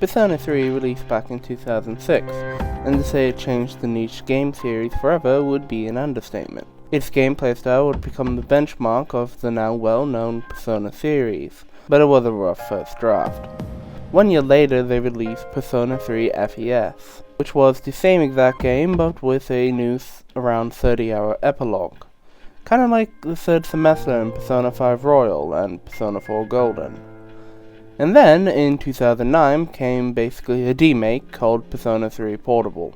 Persona 3 released back in 2006, and to say it changed the niche game series forever would be an understatement. Its gameplay style would become the benchmark of the now well-known Persona series, but it was a rough first draft. 1 year later they released Persona 3 FES, which was the same exact game but with a new around 30-hour epilogue. Kinda like the third semester in Persona 5 Royal and Persona 4 Golden. And then, in 2009, came basically a remake called Persona 3 Portable.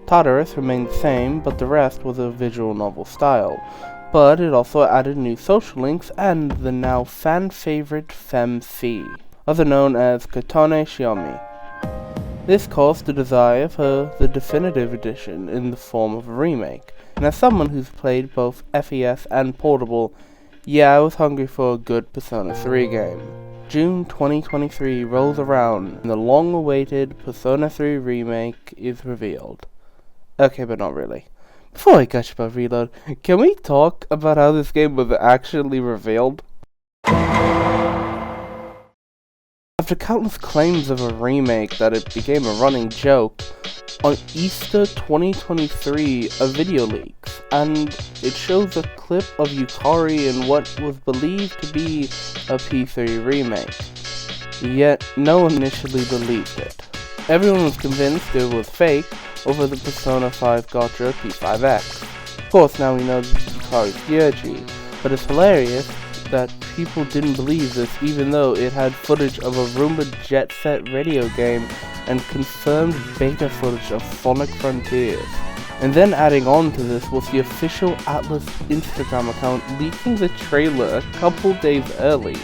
Tartarus remained the same, but the rest was a visual novel style, but it also added new social links and the now fan-favorite FemC, other known as Kotone Shiomi. This caused the desire for the definitive edition in the form of a remake, and as someone who's played both FES and Portable, yeah, I was hungry for a good Persona 3 game. June 2023 rolls around and the long-awaited Persona 3 remake is revealed. Okay, but not really. Before I gush about Reload, can we talk about how this game was actually revealed? After countless claims of a remake that it became a running joke, on Easter 2023 a video leaks, and it shows a clip of Yukari in what was believed to be a P3 remake. Yet no one initially believed it. Everyone was convinced it was fake over the Persona 5 Gotcha P5X. Of course now we know this is Yukari's yuki, but it's hilarious that people didn't believe this even though it had footage of a rumored Jet Set radio game and confirmed beta footage of Phonic Frontiers. And then adding on to this was the official Atlus Instagram account leaking the trailer a couple days early,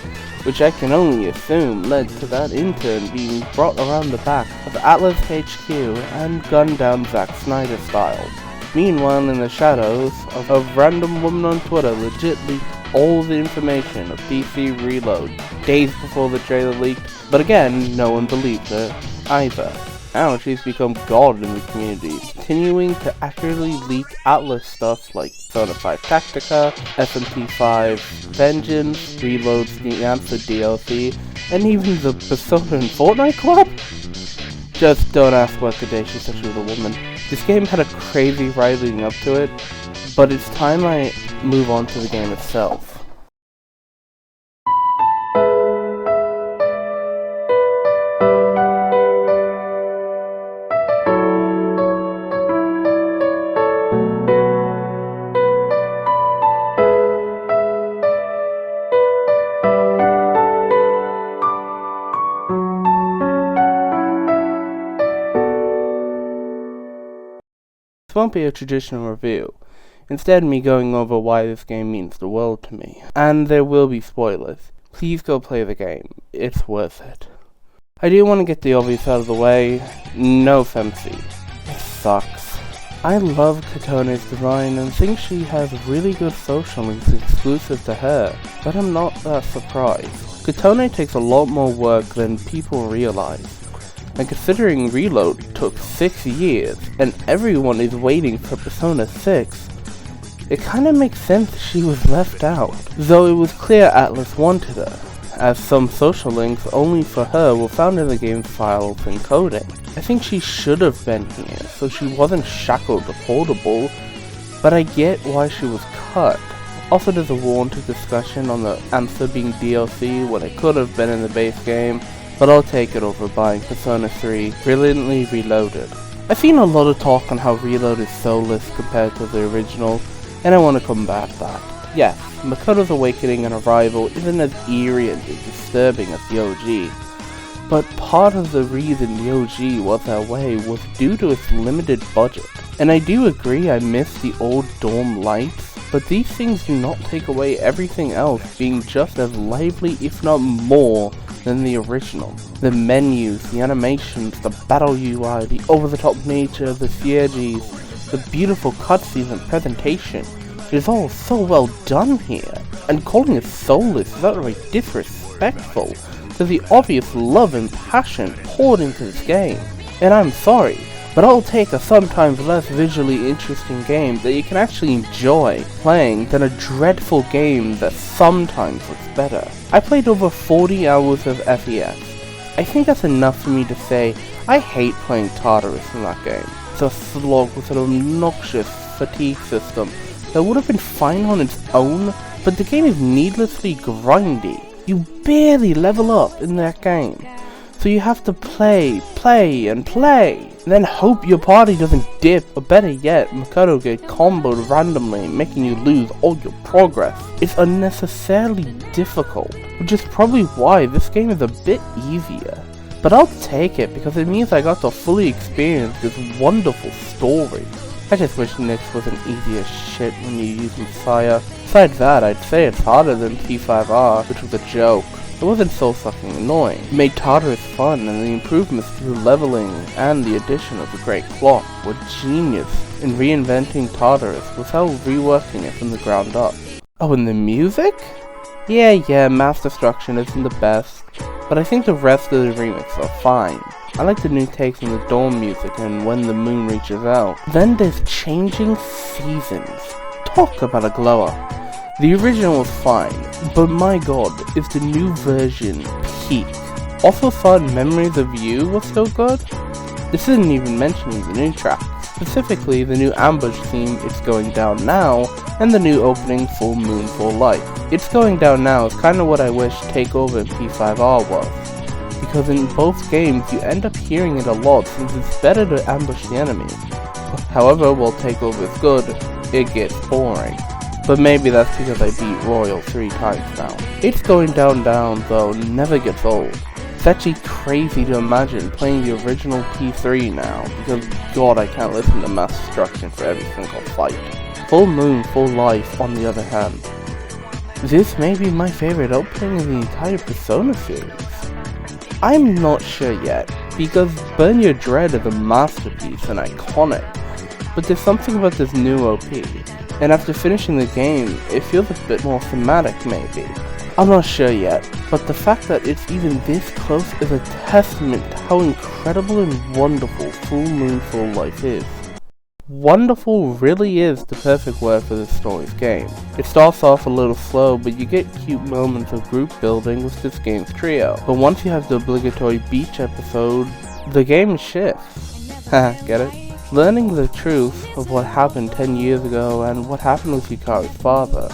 which I can only assume led to that intern being brought around the back of Atlus HQ and gunned down Zack Snyder style. Meanwhile, in the shadows, a random woman on Twitter legit leaked all the information of PC Reload days before the trailer leaked, but again, no one believed her either. Now she's become god in the community, continuing to accurately leak Atlus stuff like Persona 5 Tactica, SMP5 Vengeance, Reload's the Answer DLC, and even the Persona and Fortnite Club? Just don't ask what the day she said she was a woman. This game had a crazy ride leading up to it, but it's time I move on to the game itself. This won't be a traditional review, instead me going over why this game means the world to me. And there will be spoilers. Please go play the game, it's worth it. I do want to get the obvious out of the way, no FemC. It sucks. I love Kotone's design and think she has really good social links exclusive to her, but I'm not that surprised. Kotone takes a lot more work than people realize. And considering Reload took 6 years, and everyone is waiting for Persona 6, it kinda makes sense she was left out. Though it was clear Atlus wanted her, as some social links only for her were found in the game's files and coding. I think she should have been here, so she wasn't shackled to Portable, but I get why she was cut. Also there's a warranted discussion on the Answer being DLC when it could have been in the base game, but I'll take it over buying Persona 3 Brilliantly Reloaded. I've seen a lot of talk on how Reload is soulless compared to the original, and I want to combat that. Yes, Makoto's awakening and arrival isn't as eerie and disturbing as the OG, but part of the reason the OG was that way was due to its limited budget. And I do agree I miss the old dorm lights, but these things do not take away everything else being just as lively if not more than the original. The menus, the animations, the battle UI, the over-the-top nature, the CGs, the beautiful cutscenes and presentation. It is all so well done here, and calling it soulless is outright disrespectful to the obvious love and passion poured into this game. And I'm sorry, but I'll take a sometimes less visually interesting game that you can actually enjoy playing than a dreadful game that sometimes looks better. I played over 40 hours of FES, I think that's enough for me to say I hate playing Tartarus in that game. It's a slog with an obnoxious fatigue system that would have been fine on its own, but the game is needlessly grindy. You barely level up in that game. So you have to play, and then hope your party doesn't dip, or better yet, Makoto get comboed randomly, making you lose all your progress. It's unnecessarily difficult, which is probably why this game is a bit easier. But I'll take it because it means I got to fully experience this wonderful story. I just wish Nyx wasn't easy as shit when you use Messiah. Besides that, I'd say it's harder than P5R, which was a joke. It wasn't so fucking annoying. It made Tartarus fun, and the improvements through leveling and the addition of the great clock were genius in reinventing Tartarus without reworking it from the ground up. Oh, and the music? Yeah, Mass Destruction isn't the best, but I think the rest of the remix are fine. I like the new takes on the dawn music and When the Moon Reaches Out. Then there's Changing Seasons. Talk about a glow up. The original was fine, but my god, is the new version peak. Also thought Memories of You was so good? This isn't even mentioning the new track, specifically the new ambush theme It's Going Down Now, and the new opening Full Moon Full Light. It's Going Down Now is kinda what I wish Takeover in P5R was, because in both games you end up hearing it a lot since it's better to ambush the enemy. However, while Takeover is good, it gets boring. But maybe that's because I beat Royal 3 times now. It's Going Down though never gets old. It's actually crazy to imagine playing the original P3 now, because god I can't listen to Mass Destruction for every single fight. Full Moon Full Life on the other hand. This may be my favorite opening in the entire Persona series. I'm not sure yet, because Burn Your Dread is a masterpiece and iconic, but there's something about this new OP. And after finishing the game, it feels a bit more thematic maybe. I'm not sure yet, but the fact that it's even this close is a testament to how incredible and wonderful Full Moon Full Life is. Wonderful really is the perfect word for this story's game. It starts off a little slow, but you get cute moments of group building with this game's trio. But once you have the obligatory beach episode, the game shifts. Haha, get it? Learning the truth of what happened 10 years ago and what happened with Yukari's father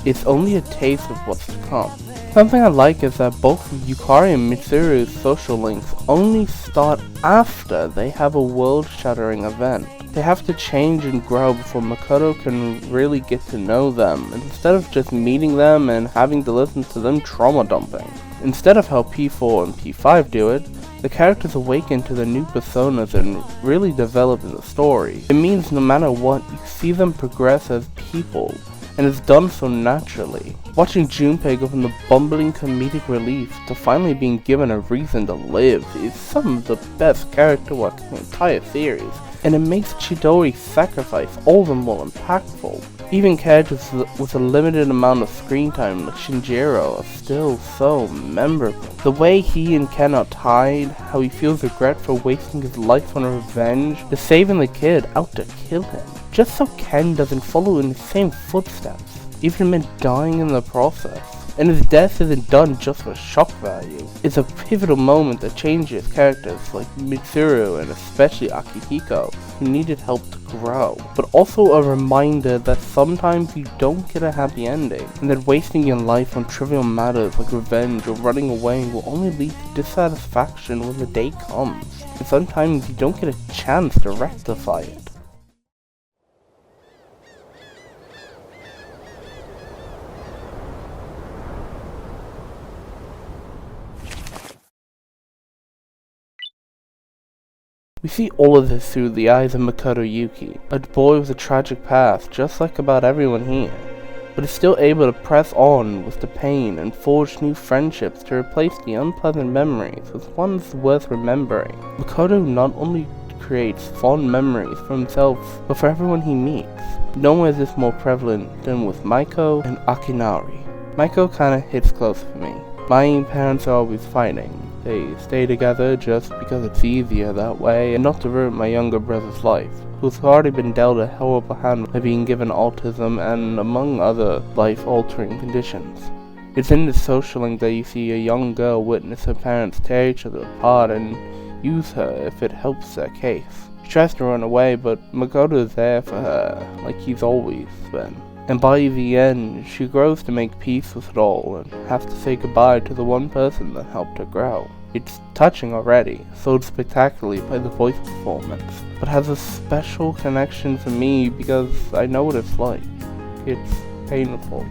is only a taste of what's to come. Something I like is that both Yukari and Mitsuru's social links only start after they have a world-shattering event. They have to change and grow before Makoto can really get to know them, instead of just meeting them and having to listen to them trauma dumping. Instead of how P4 and P5 do it, the characters awaken to their new personas and really develop in the story. It means no matter what, you see them progress as people, and it's done so naturally. Watching Junpei go from the bumbling comedic relief to finally being given a reason to live is some of the best character work in the entire series, and it makes Chidori's sacrifice all the more impactful. Even characters with a limited amount of screen time like Shinjiro are still so memorable. The way he and Ken are tied, how he feels regret for wasting his life on revenge, to saving the kid out to kill him, just so Ken doesn't follow in the same footsteps, even meant dying in the process. And his death isn't done just for shock value. It's a pivotal moment that changes characters like Mitsuru and especially Akihiko, who needed help to grow. But also a reminder that sometimes you don't get a happy ending, and that wasting your life on trivial matters like revenge or running away will only lead to dissatisfaction when the day comes. And sometimes you don't get a chance to rectify it. We see all of this through the eyes of Makoto Yuki, a boy with a tragic past just like about everyone here, but is still able to press on with the pain and forge new friendships to replace the unpleasant memories with ones worth remembering. Makoto not only creates fond memories for himself, but for everyone he meets. Nowhere is this more prevalent than with Maiko and Akinari. Maiko kinda hits close for me. My parents are always fighting. They stay together just because it's easier that way and not to ruin my younger brother's life, who's already been dealt a horrible hand by being given autism and among other life-altering conditions. It's in this social link that you see a young girl witness her parents tear each other apart and use her if it helps their case. She tries to run away, but Makoto is there for her, like he's always been. And by the end, she grows to make peace with it all and has to say goodbye to the one person that helped her grow. It's touching already, sold spectacularly by the voice performance, but has a special connection for me because I know what it's like. It's painful.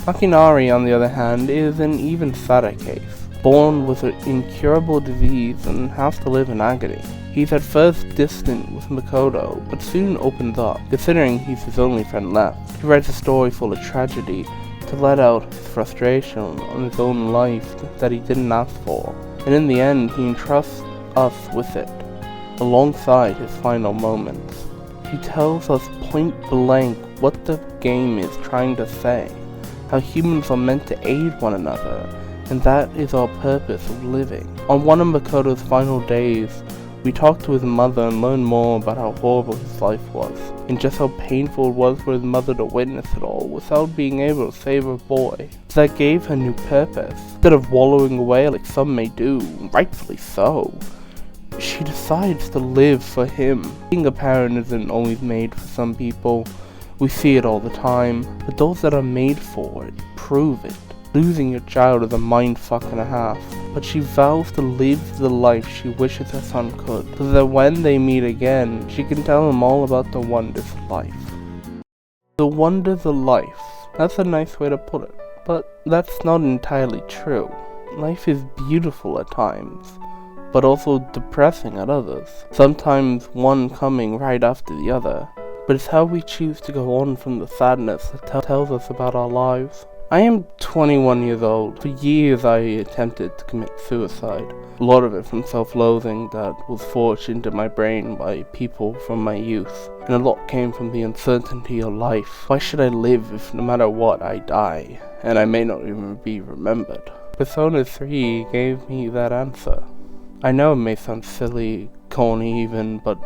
Makinari, on the other hand, is an even sadder case. Born with an incurable disease and has to live in agony. He's at first distant with Makoto, but soon opens up, considering he's his only friend left. He writes a story full of tragedy to let out his frustration on his own life that he didn't ask for, and in the end he entrusts us with it, alongside his final moments. He tells us point blank what the game is trying to say, how humans are meant to aid one another, and that is our purpose of living. On one of Makoto's final days, we talked to his mother and learned more about how horrible his life was, and just how painful it was for his mother to witness it all without being able to save her boy. That gave her new purpose. Instead of wallowing away like some may do, rightfully so, she decides to live for him. Being a parent isn't always made for some people. We see it all the time, but those that are made for it prove it. Losing your child is a mindfuck and a half, but she vows to live the life she wishes her son could, so that when they meet again, she can tell him all about the wonders of life. The wonders of life, that's a nice way to put it, but that's not entirely true. Life is beautiful at times, but also depressing at others, sometimes one coming right after the other, but it's how we choose to go on from the sadness that tells us about our lives. I am 21 years old. For years I attempted to commit suicide. A lot of it from self-loathing that was forged into my brain by people from my youth. And a lot came from the uncertainty of life. Why should I live if no matter what I die? And I may not even be remembered. Persona 3 gave me that answer. I know it may sound silly, corny even, but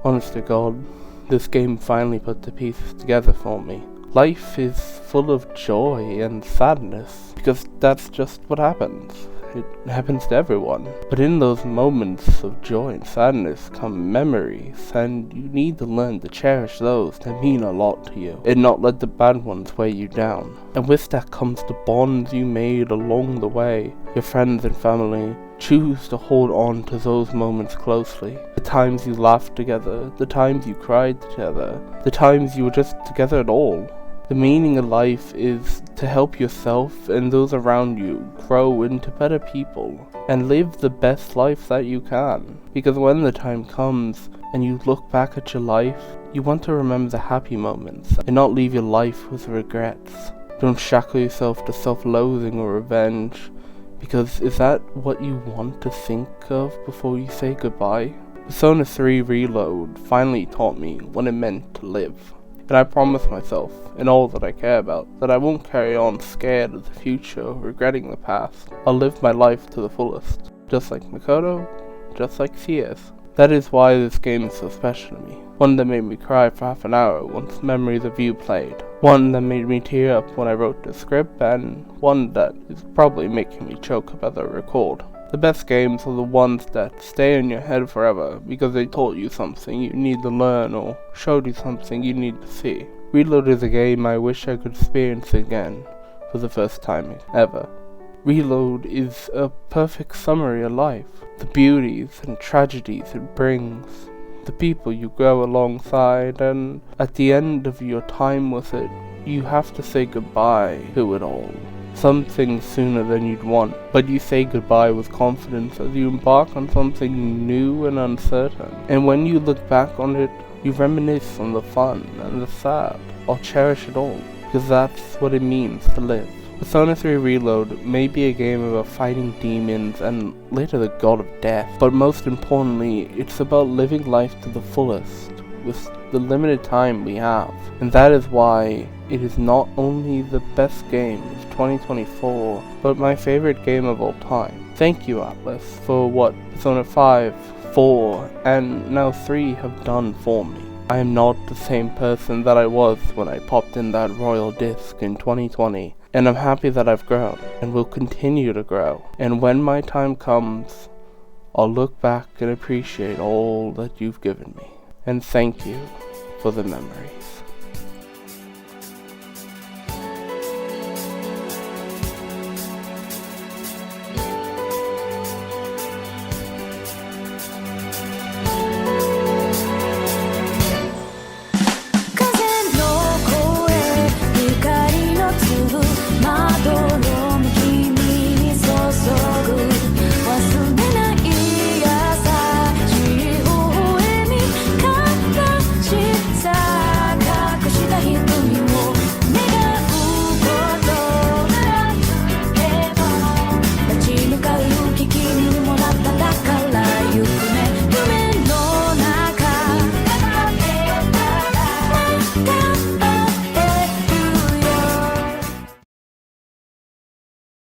honest to God, this game finally put the pieces together for me. Life is full of joy and sadness, because that's just what happens. It happens to everyone. But in those moments of joy and sadness come memories, and you need to learn to cherish those that mean a lot to you, and not let the bad ones weigh you down. And with that comes the bonds you made along the way, your friends and family. Choose to hold on to those moments closely. The times you laughed together, the times you cried together, the times you were just together at all. The meaning of life is to help yourself and those around you grow into better people and live the best life that you can. Because when the time comes and you look back at your life, you want to remember the happy moments and not leave your life with regrets. Don't shackle yourself to self-loathing or revenge, because is that what you want to think of before you say goodbye? Persona 3 Reload finally taught me what it meant to live. And I promise myself, in all that I care about, that I won't carry on scared of the future or regretting the past. I'll live my life to the fullest, just like Makoto, just like she is. That is why this game is so special to me. One that made me cry for half an hour once Memories of You played. One that made me tear up when I wrote the script, and one that is probably making me choke up as I record. The best games are the ones that stay in your head forever because they taught you something you need to learn or showed you something you need to see. Reload is a game I wish I could experience again for the first time ever. Reload is a perfect summary of life. The beauties and tragedies it brings, the people you grow alongside, and at the end of your time with it, you have to say goodbye to it all. Some things sooner than you'd want, but you say goodbye with confidence as you embark on something new and uncertain. And when you look back on it, you reminisce on the fun and the sad, or cherish it all, because that's what it means to live. Persona 3 Reload may be a game about fighting demons and later the god of death, but most importantly, it's about living life to the fullest with the limited time we have. And that is why it is not only the best game of 2024, but my favorite game of all time. Thank you, Atlas, for what Persona 5, 4, and now 3 have done for me. I am not the same person that I was when I popped in that royal disc in 2020, And I'm happy that I've grown, and will continue to grow. And when my time comes, I'll look back and appreciate all that you've given me. And thank you for the memories.